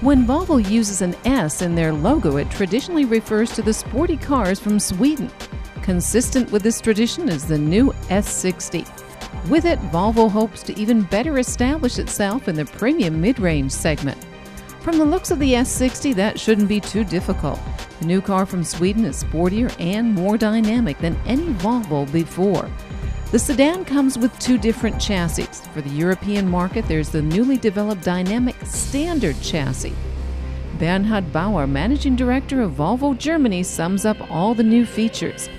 When Volvo uses an S in their logo, it traditionally refers to the sporty cars from Sweden. Consistent with this tradition is the new S60. With it, Volvo hopes to even better establish itself in the premium mid-range segment. From the looks of the S60, that shouldn't be too difficult. The new car from Sweden is sportier and more dynamic than any Volvo before. The sedan comes with two different chassis. For the European market, there's the newly developed dynamic standard chassis. Bernhard Bauer, managing director of Volvo Germany, sums up all the new features.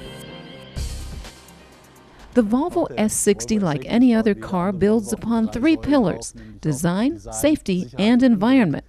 The Volvo S60, like any other car, builds upon three pillars: design, safety, and environment.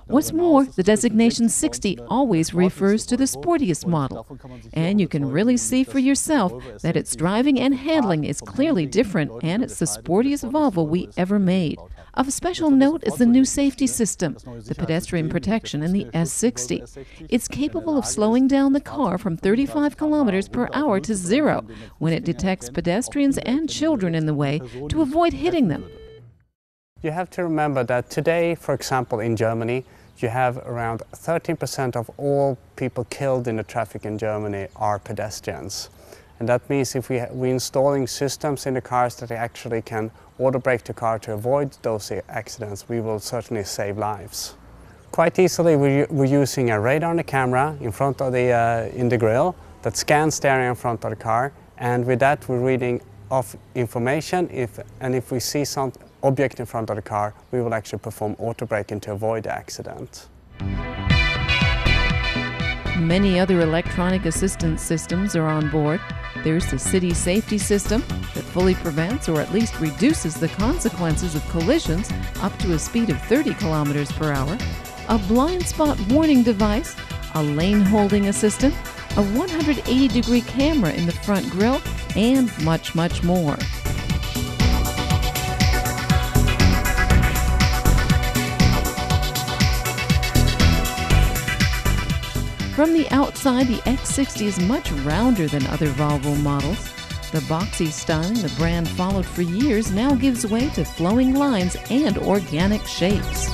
What's more, the designation 60 always refers to the sportiest model, and you can really see for yourself that its driving and handling is clearly different, and it's the sportiest Volvo we ever made. Of special note is the new safety system, the pedestrian protection in the S60. It's capable of slowing down the car from 35 kilometers per hour to 0 when it detects pedestrians and children in the way to avoid hitting them. You have to remember that today, for example, in Germany, you have around 13% of all people killed in the traffic in Germany are pedestrians. And that means if we're installing systems in the cars that actually can auto brake the car to avoid those accidents, we will certainly save lives. Quite easily, we're using a radar and a camera in front of in the grille that scans the area in front of the car, and with that we're reading off information. If we see some object in front of the car, we will actually perform auto braking to avoid the accident. Many other electronic assistance systems are on board. There's the city safety system that fully prevents or at least reduces the consequences of collisions up to a speed of 30 kilometers per hour, a blind spot warning device, a lane holding assistant, a 180-degree camera in the front grille, and much, much more. From the outside, the X60 is much rounder than other Volvo models. The boxy styling the brand followed for years now gives way to flowing lines and organic shapes.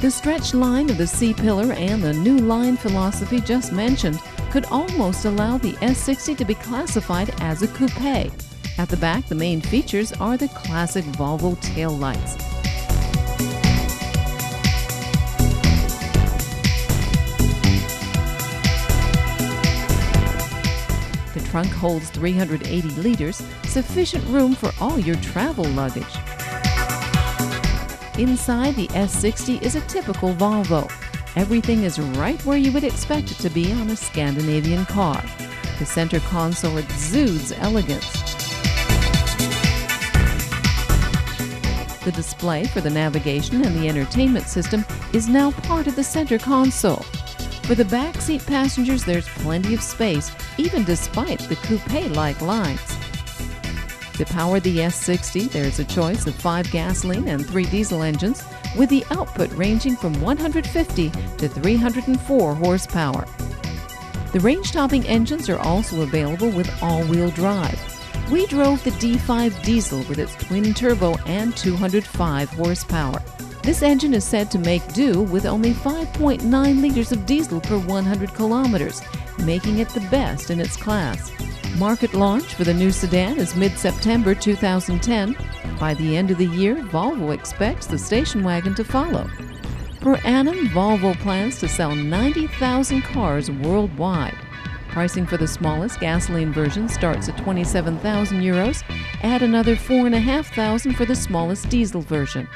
The stretched line of the C-pillar and the new line philosophy just mentioned could almost allow the S60 to be classified as a coupe. At the back, the main features are the classic Volvo taillights. The trunk holds 380 liters, sufficient room for all your travel luggage. Inside, the S60 is a typical Volvo. Everything is right where you would expect it to be on a Scandinavian car. The center console exudes elegance. The display for the navigation and the entertainment system is now part of the center console. For the back seat passengers, there's plenty of space, even despite the coupe-like lines. To power the S60, there's a choice of 5 gasoline and 3 diesel engines, with the output ranging from 150 to 304 horsepower. The range-topping engines are also available with all-wheel drive. We drove the D5 diesel with its twin-turbo and 205 horsepower. This engine is said to make do with only 5.9 liters of diesel per 100 kilometers, making it the best in its class. Market launch for the new sedan is mid-September 2010. By the end of the year, Volvo expects the station wagon to follow. Per annum, Volvo plans to sell 90,000 cars worldwide. Pricing for the smallest gasoline version starts at 27,000 euros. Add another 4,500 for the smallest diesel version.